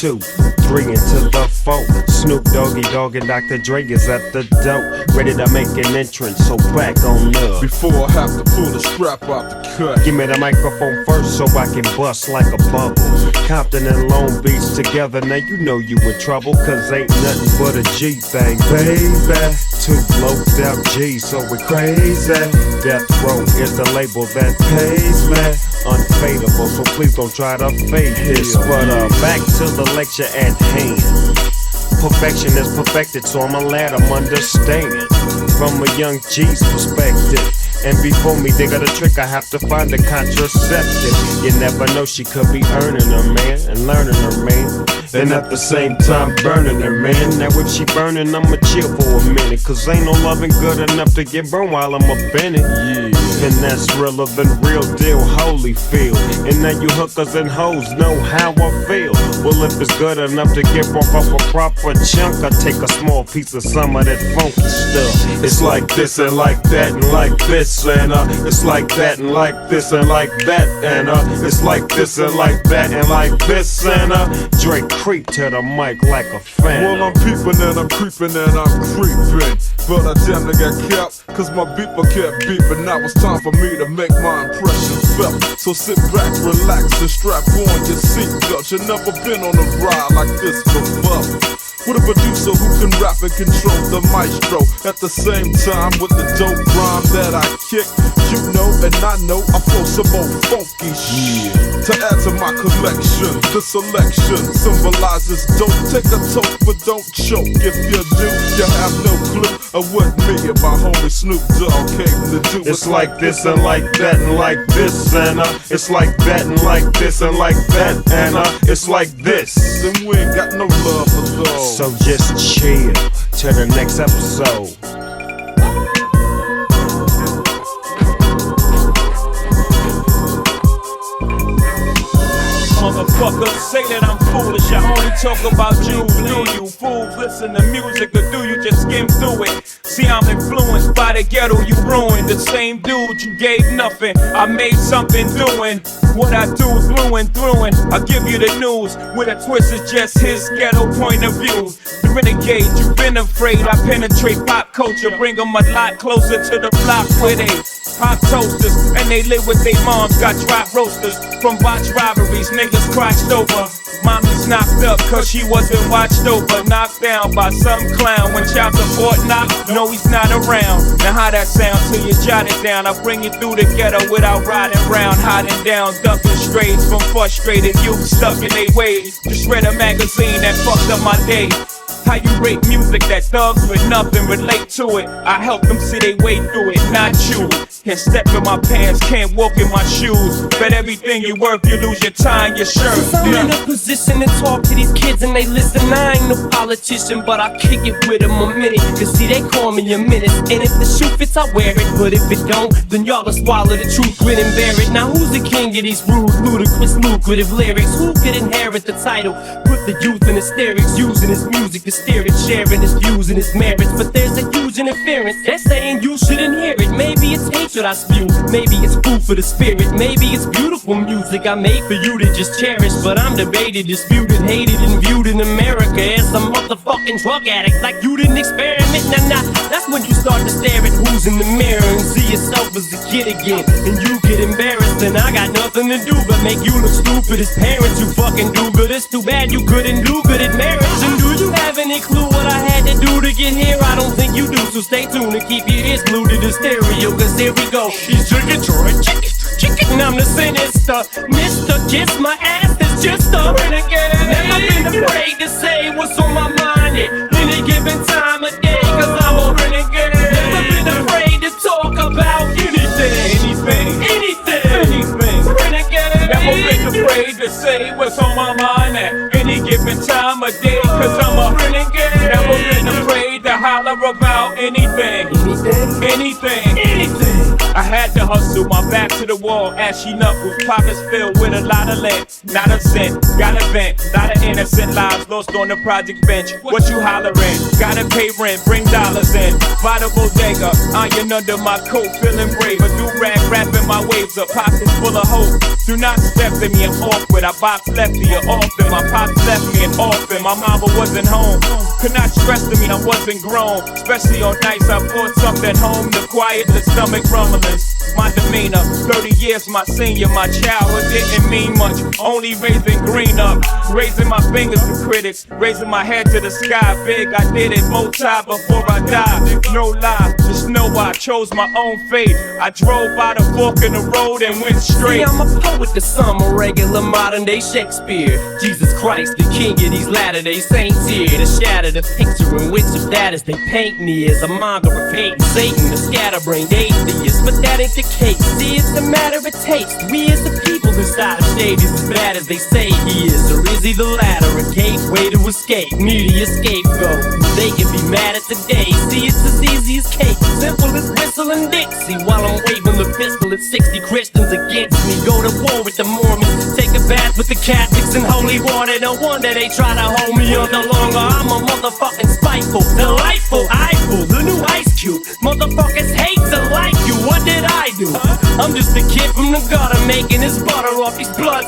2, 3 into the 4. Snoop Doggy Dogg and Dr. Dre is at the door, ready to make an entrance, so back on up. Before I have to pull the strap out the cut, Give me the microphone first so I can bust like a bubble. Compton and Long Beach together, now you know you in trouble, cause ain't nothing but a G thing, baby. 2 bloked out G's, so we crazy. Death Row is the label that pays me. Unfadable, so please don't try to fade this. But back to the lecture at hand. Perfection is perfected, so I'ma let them understand from a young G's perspective. And before me dig out a trick, I have to find a contraceptive. You never know, she could be earning her man and learning her man, and at the same time burning her man. Now if she burning, I'ma chill for a minute, cause ain't no loving good enough to get burned while I'm up in it. Yeah, and that's realer than real deal Holyfield. And now you hookers and hoes know how I feel. Well, if it's good enough to get broke off a proper chunk, I take a small piece of some of that funky stuff. It's like this and like that and like this, and it's like that and like this and like that, and it's like this and like that and like this, and Drake creep to the mic like a fan. Well, I'm peeping and I'm creeping and I'm creeping, but I damn near got kept, cause my beeper kept beeping. Now it's time for me to make my impression felt. So sit back, relax, and strap on your seatbelt. You've never been on a ride like this before, with a producer who can rap and control the maestro at the same time with the dope rhyme that I kick. You know and I know I flow some more funky shit to add to my collection. The selection symbolizes don't take a toke but don't choke. If you do, you have no clue of what me and my homie Snoop Dogg came to do. It's like this and like that and like this, and it's like that and like this and like that, and it's like this. And we ain't got no love for those. So just chill till the next episode. Motherfuckers say that I'm foolish, I only talk about you. Do you fools listen to music, or do you just skim through it? See, I'm influenced by the ghetto you ruined. The same dude you gave nothing, I made something doing what I do through and through. And I give you the news with a twist, it's just his ghetto point of view. The renegade, you've been afraid. I penetrate pop culture, bring them a lot closer to the block where they pop toasters and they live with their moms. Got drop roasters from botch robberies, niggas crotched over. Mommy's knocked up cause she wasn't watched over. Knocked down by some clown when child support knocked. No, he's not around. Now how that sound till you jot it down? I bring you through the ghetto without riding round, hiding down, ducking strays from frustrated youth stuck in their ways. Just read a magazine that fucked up my day. How you rate music that thugs with nothing relate to it? I help them see they way through it, not you. Can't step in my pants, can't walk in my shoes. Bet everything you worth, you lose your time, your shirt. Since I'm in a position to talk to these kids and they listen, I ain't no politician, but I kick it with them a minute. Cause see, they call me a menace. And if the shoe fits, I wear it. But if it don't, then y'all will swallow the truth, grin and bear it. Now who's the king of these rude, ludicrous, lucrative lyrics? Who could inherit the title? Put the youth in hysterics, using his music to steer it, sharing his views and his merits. But there's a huge interference. They're saying you shouldn't hear it. Maybe it's hatred I spew, maybe it's food for the spirit, maybe it's beautiful music I made for you to just cherish. But I'm debated, disputed, hated, and viewed in America as a motherfucking drug addict. Like you didn't experiment, nah. That's when you start to stare at who's in the mirror and see yourself as a kid again. And you get embarrassed, and I got nothing to do but make you look stupid as parents. You fucking do good, it's too bad you couldn't do good at marriage. And do you have any clue what I had to do to get here? I don't think you do, so stay tuned and keep your ears glued to the stereo, cause here we go. He's drinking Troy chicken, and I'm the sinister Mr. Kiss my ass, it's just a renegade. Never been afraid to say what's on my mind at any given time of day, cause I'm a renegade. Never been afraid to talk about anything. Renegade. Never been afraid to say what's on my mind at any given time of day, cause I'm a renegade. Never been afraid to holler about anything. I had to hustle, my back to the wall, ashy knuckles, pockets filled with a lot of lead. Not a cent, got a vent, lot of innocent lives lost on the project bench. What you hollering? Gotta pay rent, bring dollars in. By the bodega, iron under my coat, feeling brave. A do-rag wrapping my waves up, pockets full of hope. Do not step in me, I'm awkward. I box lefty or often. My pops left me an orphan. My mama wasn't home. Could not stress to me, I wasn't grown. Especially on nights I brought something home to quiet the stomach rumblings. My demeanor, 30 years my senior. My childhood didn't mean much, only raising green up. Raising my fingers to critics, raising my head to the sky. Big, I did it, multi before I died. No lie, just know I chose my own fate. I drove by the fork in the road and went straight. See, I'm a poet, the some a regular modern day Shakespeare. Jesus Christ, the king of these latter day saints here. To shatter the picture in which of that as they paint me as a monger of hate and Satan, the scatterbrained atheist. But that ain't the case, see, it's a matter of taste. We as the people inside of shade is as bad as they say he is. Or is he the latter, a gateway to escape? Media scapegoat, they can be mad at today. See, it's as easy as cake, simple as whistling Dixie. While I'm waving the pistol at 60 Christians against me. Go to war with the Mormons, take a bath with the Catholics in holy water. No wonder they try to hold me under longer. I'm a motherfucking spiteful, delightful, eyeful, the new Ice Cube. Motherfuckers hate to like you, what did I do? I'm just a kid from the gutter making his butter off these blood